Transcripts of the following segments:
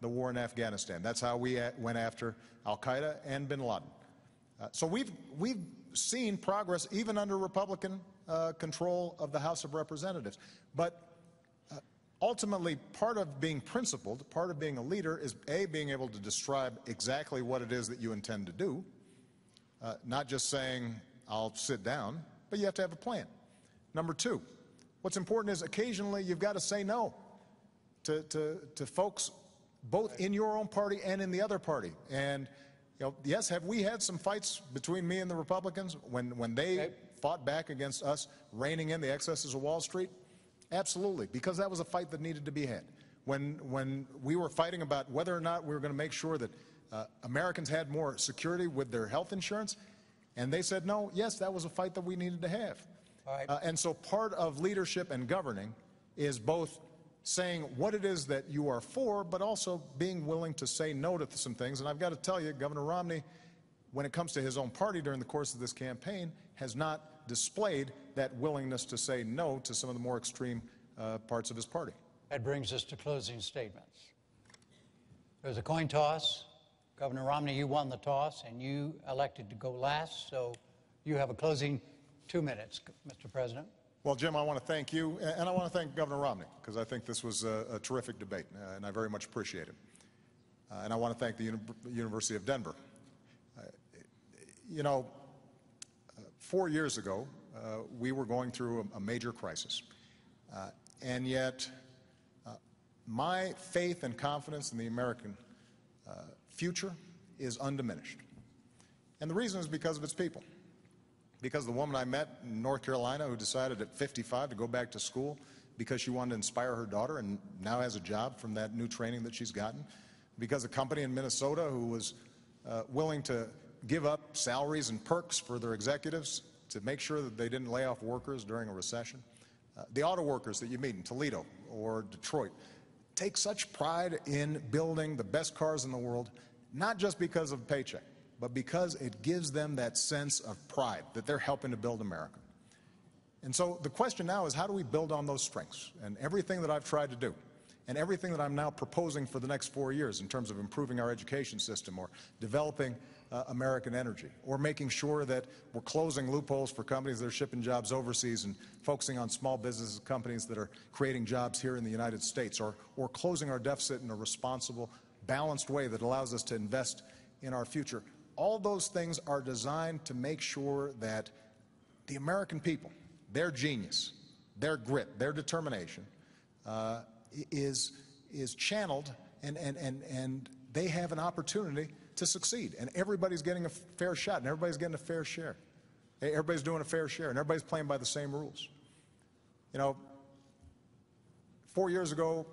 the war in Afghanistan. That's how we went after al-Qaeda and bin Laden. So we've seen progress even under Republican control of the House of Representatives. But ultimately, part of being principled, part of being a leader is, A, being able to describe exactly what it is that you intend to do, not just saying, I'll sit down, but you have to have a plan. Number two, what's important is occasionally you've got to say no to folks both in your own party and in the other party. And yes, have we had some fights between me and the Republicans when they fought back against us reining in the excesses of Wall Street? Absolutely, because that was a fight that needed to be had. When we were fighting about whether or not we were going to make sure that Americans had more security with their health insurance, and they said no, yes, that was a fight that we needed to have. All right. And so part of leadership and governing is both saying what it is that you are for, but also being willing to say no to some things. And I've got to tell you, Governor Romney, when it comes to his own party during the course of this campaign, has not displayed that willingness to say no to some of the more extreme parts of his party. That brings us to closing statements. There's a coin toss. Governor Romney, you won the toss, and you elected to go last, so you have a closing 2 minutes, Mr. President. Well, Jim, I want to thank you, and I want to thank Governor Romney, because I think this was a terrific debate, and I very much appreciate it. And I want to thank the University of Denver. 4 years ago, we were going through a major crisis, and yet my faith and confidence in the American future is undiminished. And the reason is because of its people. Because the woman I met in North Carolina who decided at 55 to go back to school because she wanted to inspire her daughter and now has a job from that new training that she's gotten. Because a company in Minnesota who was willing to give up salaries and perks for their executives to make sure that they didn't lay off workers during a recession. The auto workers that you meet in Toledo or Detroit take such pride in building the best cars in the world, not just because of a paycheck, but because it gives them that sense of pride that they're helping to build America. And so the question now is, how do we build on those strengths? And everything that I've tried to do, and everything that I'm now proposing for the next 4 years in terms of improving our education system or developing American energy, or making sure that we're closing loopholes for companies that are shipping jobs overseas and focusing on small businesses, companies that are creating jobs here in the United States, or closing our deficit in a responsible, balanced way that allows us to invest in our future. All those things are designed to make sure that the American people, their genius, their grit, their determination is channeled, and they have an opportunity to succeed. And everybody's getting a fair shot, and everybody's getting a fair share. Everybody's doing a fair share, and everybody's playing by the same rules. 4 years ago,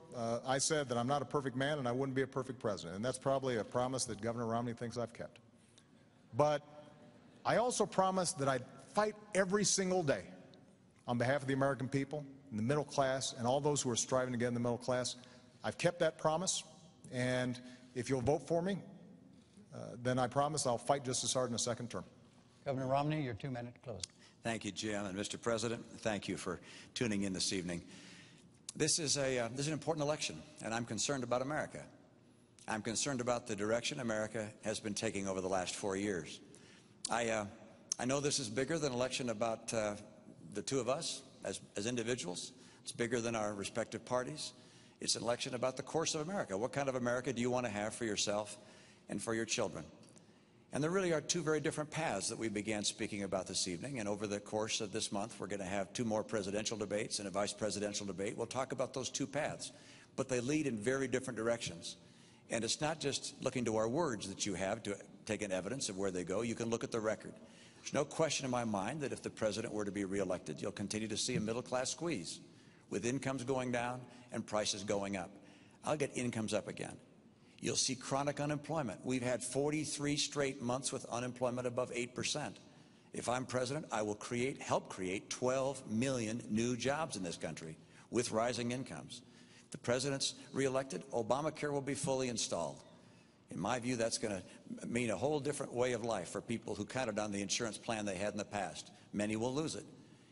I said that I'm not a perfect man and I wouldn't be a perfect president, and that's probably a promise that Governor Romney thinks I've kept. But I also promised that I'd fight every single day on behalf of the American people, and the middle class, and all those who are striving to get in the middle class. I've kept that promise, and if you'll vote for me, then I promise I'll fight just as hard in a second term. Governor Romney, your 2 minute close. Thank you, Jim. And Mr. President, thank you for tuning in this evening. This is an important election, and I'm concerned about America. I'm concerned about the direction America has been taking over the last 4 years. I know this is bigger than an election about the two of us as individuals. It's bigger than our respective parties. It's an election about the course of America. What kind of America do you want to have for yourself and for your children? And there really are two very different paths that we began speaking about this evening. And over the course of this month, we're going to have 2 more presidential debates and a vice presidential debate. We'll talk about those 2 paths, but they lead in very different directions. And it's not just looking to our words that you have to take an evidence of where they go. You can look at the record. There's no question in my mind that if the president were to be reelected, you'll continue to see a middle-class squeeze with incomes going down and prices going up. I'll get incomes up again. You'll see chronic unemployment. We've had 43 straight months with unemployment above 8%. If I'm president, I will help create 12 million new jobs in this country with rising incomes. If the president's reelected, Obamacare will be fully installed. In my view, that's going to mean a whole different way of life for people who counted on the insurance plan they had in the past. Many will lose it.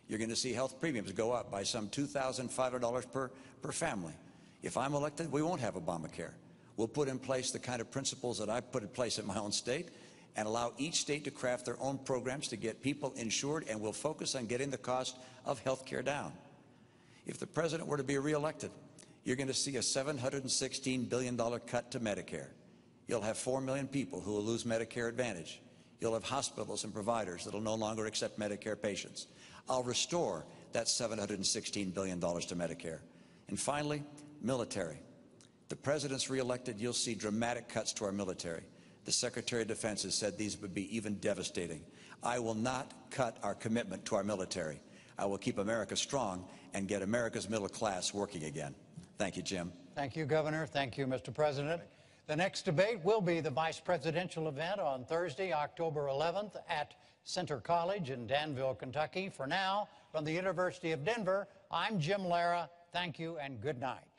You're going to see health premiums go up by some $2,500 per family. If I'm elected, we won't have Obamacare. We'll put in place the kind of principles that I've put in place in my own state and allow each state to craft their own programs to get people insured, and we'll focus on getting the cost of health care down. If the president were to be reelected, you're going to see a $716 billion cut to Medicare. You'll have 4 million people who will lose Medicare Advantage. You'll have hospitals and providers that will no longer accept Medicare patients. I'll restore that $716 billion to Medicare. And finally, military. The president's reelected, you'll see dramatic cuts to our military. The Secretary of Defense has said these would be even devastating. I will not cut our commitment to our military. I will keep America strong and get America's middle class working again. Thank you, Jim. Thank you, Governor. Thank you, Mr. President. The next debate will be the vice presidential event on Thursday, October 11th at Center College in Danville, Kentucky. For now, from the University of Denver, I'm Jim Lara. Thank you and good night.